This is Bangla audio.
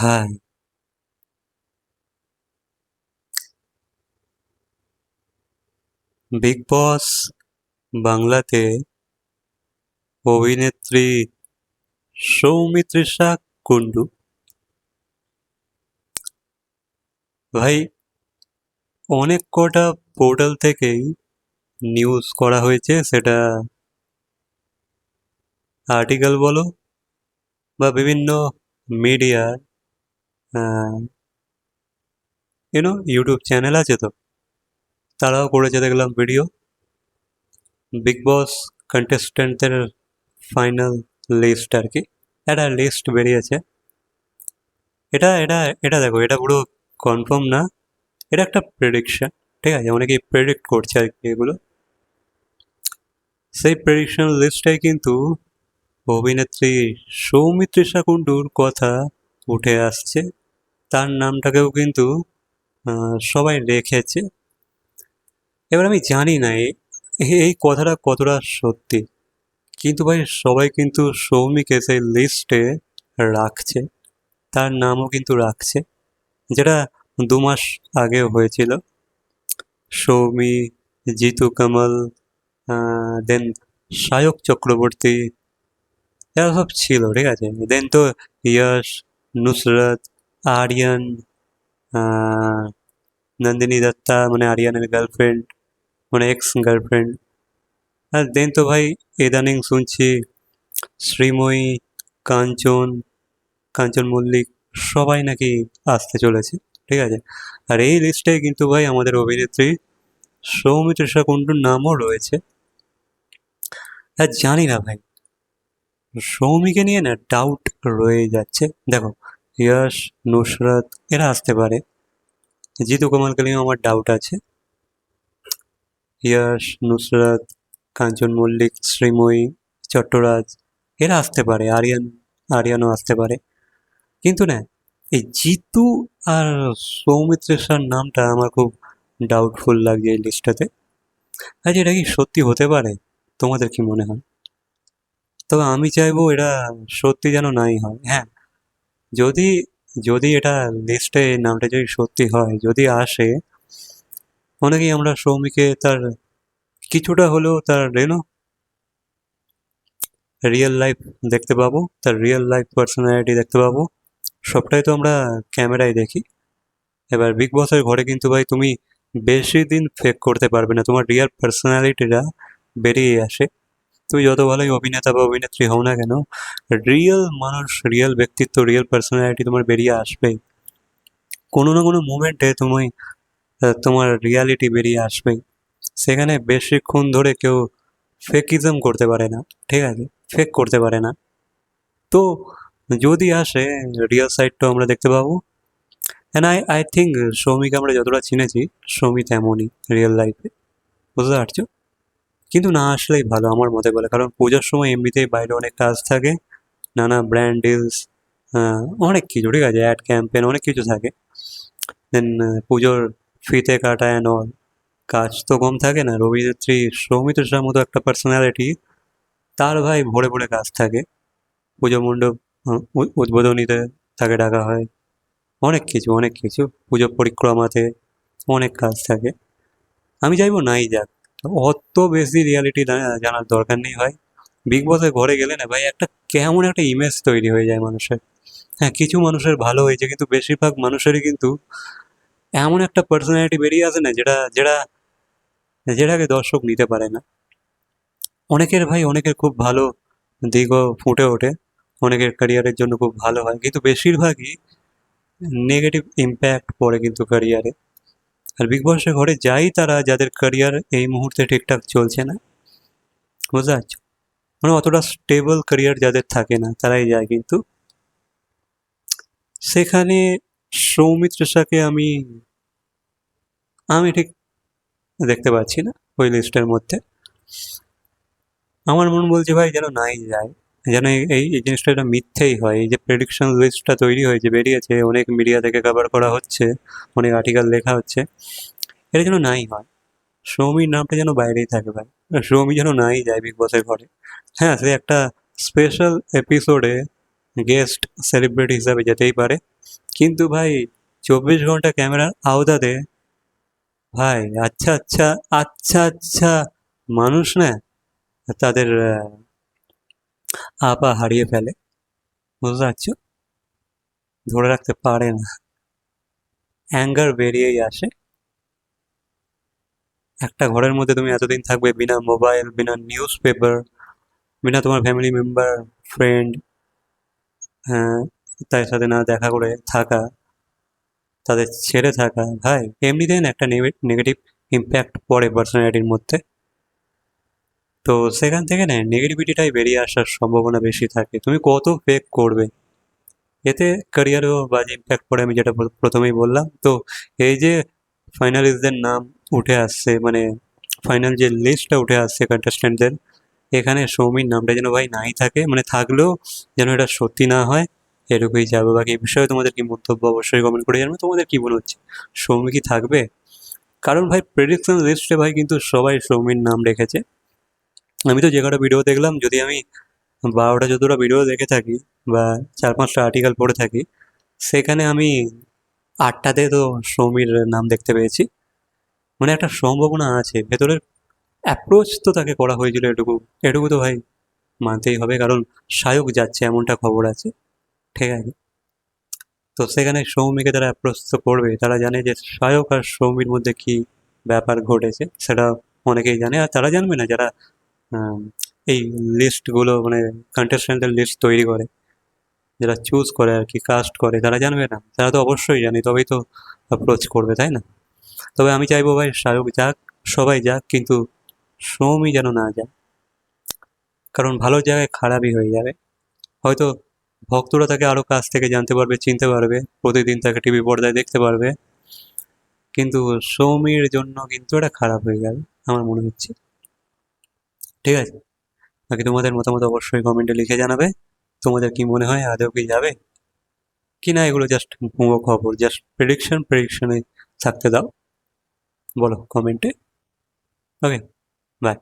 হাই। বিগ বস বাংলাতে অভিনেত্রী সৌমিত্রিষা কুণ্ডু ভাই অনেক কটা পোর্টাল থেকেই নিউজ করা হয়েছে, সেটা আর্টিকেল বলো বা বিভিন্ন মিডিয়ার ইউটিউব চ্যানেল আছে, তো তারাও করেছে দেখলাম ভিডিও। বিগ বস কন্টেস্ট্যান্টদের ফাইনাল লিস্ট আর কি, একটা লিস্ট বেরিয়েছে। এটা এটা এটা দেখো, এটা পুরো কনফার্ম না, এটা একটা প্রেডিকশন। ঠিক আছে, অনেকেই প্রেডিক্ট করছে আর কি এগুলো। সেই প্রেডিকশন লিস্টটাই কিন্তু অভিনেত্রী সৌমিত্রিষা কুণ্ডুর কথা উঠে আসছে। তার নামটাকেও কিন্তু সবাই রেখেছে। এবার আমি জানি না এই কথাটা কতটা সত্যি, কিন্তু ভাই সবাই কিন্তু সৌমিকে সেই লিস্টে রাখছে, তার নামও কিন্তু রাখছে, যেটা 2 মাস আগেও হয়েছিল। সৌমি, জিতু কামাল, দেন সায়ক চক্রবর্তী, এরা সব ছিল। ঠিক আছে, দেন তো ইয়াশ, নুসরাত, আরিয়ান, আহ, নন্দিনী দত্তা মানে আরিয়ানের গার্লফ্রেন্ড, মানে এক্স গার্লফ্রেন্ড। আর দেন তো ভাই ইদানিং শুনছি শ্রীময়ী, কাঞ্চন, কাঞ্চন মল্লিক সবাই নাকি আসতে চলেছে। ঠিক আছে, আর এই লিস্টে কিন্তু ভাই আমাদের অভিনেত্রী সৌমিত্রিষা কুণ্ডুর নামও রয়েছে। আর জানি না ভাই, সৌমিকে নিয়ে না ডাউট রয়ে যাচ্ছে। দেখো, ইয়াশ, নুসরাত এরা আসতে পারে, জিতু কামালকে নিয়েও আমার ডাউট আছে। ইয়াশ, নুসরাত, কাঞ্চন মল্লিক, শ্রীময়ী, চট্টরাজ এরা আসতে পারে, আরিয়ানও আসতে পারে। কিন্তু না, এই জিতু আর সৌমিত্রের নামটা আমার খুব ডাউটফুল লাগছে এই লিস্টটাতে। আচ্ছা, এটা কি সত্যি হতে পারে? তোমাদের কি মনে হয়? তবে আমি চাইবো এটা সত্যি যেন নাই হয়। হ্যাঁ, যদি যদি এটা লিস্টে নামটা যদি সত্যি হয়, যদি আসে, অনেকেই আমরা সৌমিকে তার কিছুটা হলেও তার রিয়েল লাইফ দেখতে পাবো, তার রিয়েল লাইফ পার্সোনালিটি দেখতে পাবো। সবটাই তো আমরা ক্যামেরায় দেখি। এবার বিগ বসের ঘরে কিন্তু ভাই তুমি বেশি দিন ফেক করতে পারবে না, তোমার রিয়েল পার্সোনালিটিটা বেরিয়ে আসে। তুমি যত ভালোই অভিনেতা বা অভিনেত্রী হও না কেন, রিয়েল মানুষ, রিয়েল ব্যক্তিত্ব, রিয়েল পার্সোনালিটি তোমার বেরিয়ে আসবেই। কোনো না কোনো মুমেন্টে তুমি তোমার রিয়ালিটি বেরিয়ে আসবেই। সেখানে বেশিক্ষণ ধরে কেউ ফেকিজম করতে পারে না। ঠিক আছে, ফেক করতে পারে না। তো যদি আসে, রিয়েল সাইডটাও আমরা দেখতে পাবো। অ্যান্ড আই থিঙ্ক সৌমিকে আমরা যতটা চিনেছি, সৌমি তেমনই রিয়েল লাইফে, বুঝতে পারছো? কিন্তু না আসলেই ভালো আমার মতে বলে, কারণ পুজোর সময় এমনিতেই বাইরে অনেক কাজ থাকে, নানা ব্র্যান্ড ডিলস, অনেক কিছু। ঠিক আছে, অ্যাড ক্যাম্পেন অনেক কিছু থাকে। দেন পুজোর ফিতে কাটা অ্যান্ড অল, কাজ তো কম থাকে না। অভিনেত্রী সৌমিত্রিষার মতো একটা পার্সোনালিটি, তার ভাই ভরে ভরে কাজ থাকে। পুজো মণ্ডপ উদ্বোধনীতে তাকে ডাকা হয়, অনেক কিছু অনেক কিছু, পুজো পরিক্রমাতে অনেক কাজ থাকে। আমি চাইবো নাই যাক, অত বেশি রিয়ালিটি জানার দরকার নেই ভাই। বিগ বসের ঘরে গেলে না ভাই, একটা কেমন একটা ইমেজ তৈরি হয়ে যায় মানুষের। হ্যাঁ, কিছু মানুষের ভালো হয়েছে, কিন্তু বেশিরভাগ মানুষেরই কিন্তু এমন একটা পার্সোনালিটি বেরিয়ে আসে না, যেটা যেটা যেটাকে দর্শক নিতে পারে না। অনেকের ভাই, অনেকের খুব ভালো দিকও ফুটে ওঠে, অনেকের ক্যারিয়ারের জন্য খুব ভালো হয়, কিন্তু বেশিরভাগই নেগেটিভ ইম্প্যাক্ট পড়ে কিন্তু ক্যারিয়ারে। আর বিগ বসের ঘরে যাই তারা, যাদের ক্যারিয়ার এই মুহূর্তে ঠিকঠাক চলছে না, বুঝতে পারছো, মানে অতটা স্টেবল ক্যারিয়ার যাদের থাকে না, তারাই যায় কিন্তু সেখানে। সৌমিত্রিষাকে আমি আমি ঠিক দেখতে পাচ্ছি না ওই লিস্টের মধ্যে। আমার মন বলছে ভাই যেন নাই যায়, যেন এই জিনিসটা একটা মিথ্যেই হয়। এই যে প্রেডিকশন লিস্টটা তৈরি হয়েছে, বেরিয়েছে, অনেক মিডিয়া থেকে কভার করা হচ্ছে, অনেক আর্টিকেল লেখা হচ্ছে, এটা যেন নাই হয়। সৌমির নামটা যেন বাইরেই থাকে ভাই, সৌমি যেন নাই যায় বিগ বসের ঘরে। হ্যাঁ, সে একটা স্পেশাল এপিসোডে গেস্ট সেলিব্রিটি হিসাবে যেতেই পারে, কিন্তু ভাই 24 ঘন্টা ক্যামেরার আওতাতে ভাই আচ্ছা আচ্ছা আচ্ছা আচ্ছা মানুষ না তাদের আপা হারিয়ে ফেলে, বুঝতে পারছো? ধরে রাখতে পারে না, অ্যাঙ্গার বেরিয়েই আসে। একটা ঘরের মধ্যে তুমি এতদিন থাকবে বিনা মোবাইল, বিনা নিউজ পেপার, বিনা তোমার ফ্যামিলি মেম্বার, ফ্রেন্ড, হ্যাঁ, তার সাথে না দেখা করে থাকা, তাদের ছেড়ে থাকা, ভাই এমনিতেই না একটা নেগেটিভ ইম্প্যাক্ট পড়ে পার্সোনালিটির মধ্যে। তো সেখান থেকে না নেগেটিভিটিটাই বেরিয়ে আসার সম্ভাবনা বেশি থাকে। তুমি কত ফেক করবে, এতে ক্যারিয়ারেও বাজে ইম্প্যাক্ট পড়ে, আমি যেটা প্রথমেই বললাম। তো এই যে ফাইনালিস্টদের নাম উঠে আসছে, মানে ফাইনাল যে লিস্টটা উঠে আসছে কন্টেস্ট্যান্টদের, এখানে সৌমির নামটা যেন ভাই নাই থাকে, মানে থাকলেও যেন এটা সত্যি না হয়, এটুকুই যাবে। বাকি এই বিষয়ে তোমাদের কি মন্তব্য অবশ্যই কমেন্ট করে জানাবে। তোমাদের কি মনে হচ্ছে, সৌমি কি থাকবে? কারণ ভাই প্রেডিকশন লিস্টে ভাই কিন্তু সবাই সৌমির নাম রেখেছে। আমি তো যে কটা ভিডিও দেখলাম, যদি আমি 12টা 14টা ভিডিও দেখে থাকি বা 4-5টা আর্টিকেল পড়ে থাকি, সেখানে আমি 8টাতে তো সৌমির নাম দেখতে পেয়েছি। মানে একটা সম্ভাবনা আছে ভেতরের, অ্যাপ্রোচ তো তাকে করা হয়েছিল, এটুকু এটুকু তো ভাই মানতেই হবে, কারণ সায়ক যাচ্ছে এমনটা খবর আছে, ঠিক আছে? তো সেখানে সৌমিকে তারা অ্যাপ্রোচ তো করবে, তারা জানে যে সায়ক আর সৌমির মধ্যে কি ব্যাপার ঘটেছে, সেটা অনেকেই জানে। আর তারা জানবে না যারা আম, এই লিস্টগুলো, মানে কন্টেস্ট্যান্টের লিস্ট তৈরি করে, যারা চুজ করে আর কি, কাস্ট করে, তারা জানবে না? তারা তো অবশ্যই জানে, তবেই তো অ্যাপ্রোচ করবে, তাই না? তবে আমি চাইবো ভাই শাহরুখ যাক, সবাই যাক, কিন্তু সৌমি যেন না যায়। কারণ ভালো জায়গায় খারাপই হয়ে যাবে। হয়তো ভক্তরা তাকে আরও কাছ থেকে জানতে পারবে, চিনতে পারবে, প্রতিদিন তাকে টিভি পর্দায় দেখতে পারবে, কিন্তু সৌমির জন্য কিন্তু এটা খারাপ হয়ে যাবে আমার মনে হচ্ছে। ঠিক আছে, বাকি তোমাদের মতামত অবশ্যই কমেন্টে লিখে জানাবে। তোমাদের কি মনে হয়, আদৌ কি যাবে কি না? এগুলো জাস্ট ভুয়ো খবর, জাস্ট প্রেডিকশনে থাকতে দাও, বলো কমেন্টে। ওকে, বাই।